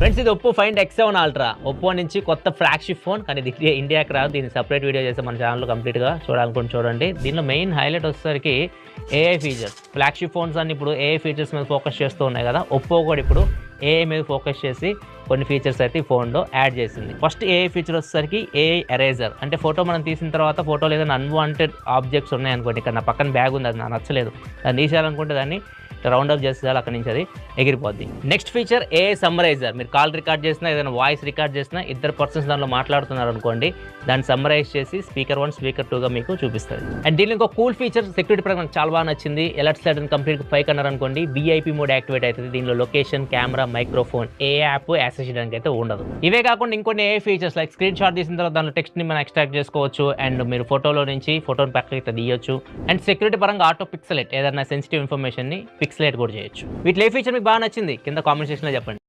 Friends ఇది Oppo find X7 ultra Oppo నుంచి కొత్త ఫ్లాగ్షిప్ ఫోన్ కానీ ఇది ఇండియాకి రాదు. దీన్ని సపరేట్ వీడియో చేస్తే మన ఛానల్లో కంప్లీట్గా చూడాలనుకుంటే చూడండి. దీనిలో మెయిన్ హైలైట్ వచ్చేసరికి ఏఐ ఫీచర్స్. ఫ్లాగ్షిప్ ఫోన్స్ అన్ని ఇప్పుడు ఏఐ ఫీచర్స్ మీద ఫోకస్ చేస్తూ ఉన్నాయి కదా. ఒప్పో కూడా ఇప్పుడు ఏఐ మీద ఫోకస్ చేసి కొన్ని ఫీచర్స్ అయితే ఈ ఫోన్లో యాడ్ చేసింది. ఫస్ట్ ఏఐ ఫీచర్ వచ్చేసరికి ఏఐ ఎరేజర్. అంటే ఫోటో మనం తీసిన తర్వాత ఫోటోలో ఏదైనా అన్వాంటెడ్ ఆబ్జెక్ట్స్ ఉన్నాయనుకోండి, ఇక్కడ నా పక్కన బ్యాగ్ ఉంది, అది నాకు నచ్చలేదు, దాన్ని తీసేయాలనుకుంటే దాన్ని రౌండ్ అప్ చేస్తే అక్కడి నుంచి అది ఎగిరిపోద్ది. Next feature AI summariser. మీరు కాల్ రికార్డ్ చేసినా ఏదైనా వాయిస్ రికార్డ్ చేసినా ఇద్దరు పర్సన్స్ దానిలో మాట్లాడుతున్నారు అనుకోండి, దాన్ని సమ్మరైజ్ చేసి స్పీకర్ 1 స్పీకర్ 2గా మీకు చూపిస్తుంది. అండ్ దీనిలో ఇంకో కూల్ ఫీచర్ సెక్యూరిటీ పరంగా నాకు చాలా బాగా నచ్చింది. ఎలర్ట్స్ లైట్ కంప్లీట్ 5 అన్నారు అనుకోండి, విఐపి మోడ్ యాక్టివేట్ అవుతుంది. దీనిలో లొకేషన్, కెమెరా, మైక్రోఫోన్, ఏ యాప్ యాక్సెస్ చేయడానికి అయితే ఉండదు. ఇవే కాకుండా ఇంకొన్ని ఏ ఫీచర్స్ లైక్ స్క్రీన్ షాట్ తీసిన తర్వాత దానిలో టెక్స్ట్ని మనం ఎక్స్ట్రాక్ట్ చేసుకోవచ్చు. అండ్ మీరు ఫోటోలో నుంచి ఫోటోని పక్కకి తీయొచ్చు. అండ్ సెక్యూరిటీ పరంగా ఆటో పిక్సెలేట్, ఏదైనా సెన్సిటివ్ ఇన్ఫర్మేషన్ని పిక్సెలేట్ కూడా చేయొచ్చు. వీటిలో ఏ ఫీచర్ మీకు బాగా నచ్చింది కింద కామెంట్ సెక్షన్లో చెప్పండి.